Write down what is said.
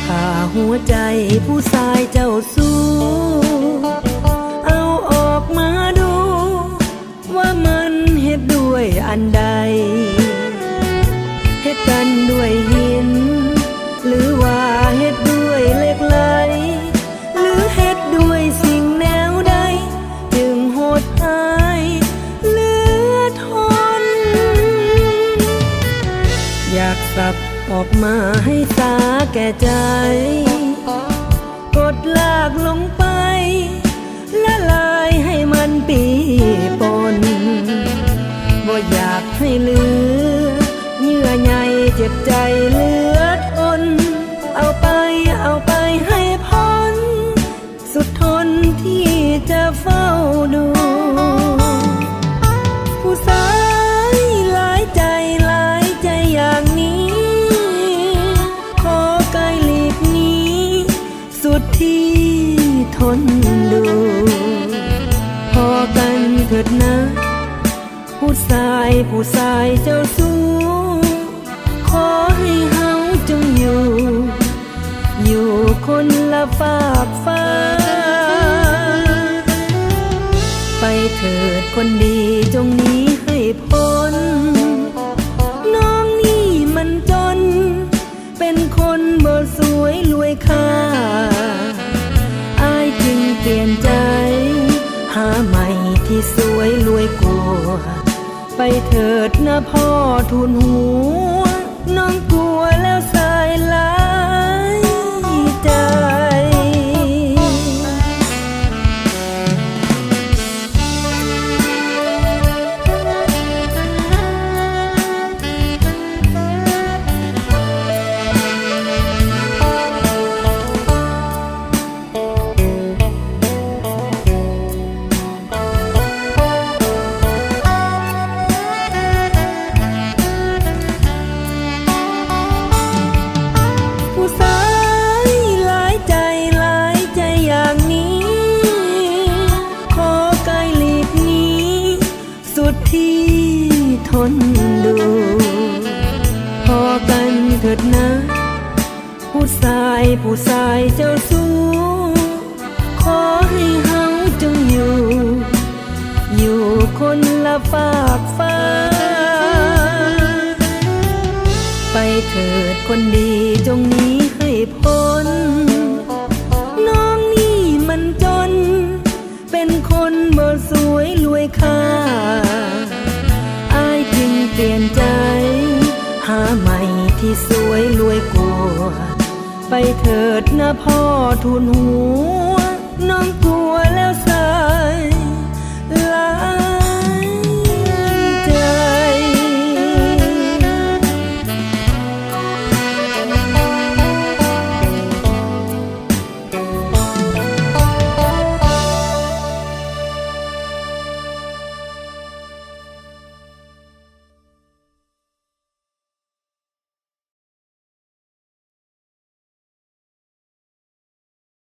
ถ้าหัวใจผู้ชายเจ้าสู้เอาออกมาดูว่ามันเฮ็ดด้วยอันใดเฮ็ดกันด้วยหินหรือว่าเฮ็ดด้วยเหล็กไหลหรือเฮ็ดด้วยสิ่งแนวใดจึงโหดร้ายเหลือทนอยากสับออกมาให้สาแก่ใจกดลากลงไปละลายให้มันปีปนบ่อยากให้เหลือเยื่อใยเจ็บใจเหลือทนเอาไปให้พ้นสุดทนที่จะเฝ้าดูผู้ชายหลายใจอย่างนี้ขอไกลหลีกหนีสุดที่ทนดูพอกันเถิดนะผู้ชายเจ้าสู้ขอให้เฮาจงอยู่คนละฝากฟ้าไปเถิดคนดีจงหนีให้พ้นน้องนี่มันจนเป็นคนบ่สวยรวยค่าอายจึงเปลี่ยนใจหาใหม่ที่สวยรวยกว่าไปเถิดนะพ่อทูลหัวน้องกลัวแล้วสายหลายใจ ทนดูพอกันเถิดนะผู้ชายเจ้าสู้ขอให้เฮาจงอยู่คนละฝากฟ้าไปเถิดคนดีจงหนีให้พ้นน้องนี่มันจนเป็นคนบ่สวยรวยค่าเปลี่ยนใจหาใหม่ที่สวยรวยกว่าไปเถิดนะพ่อทูลหัวน้องกลัวแล้ว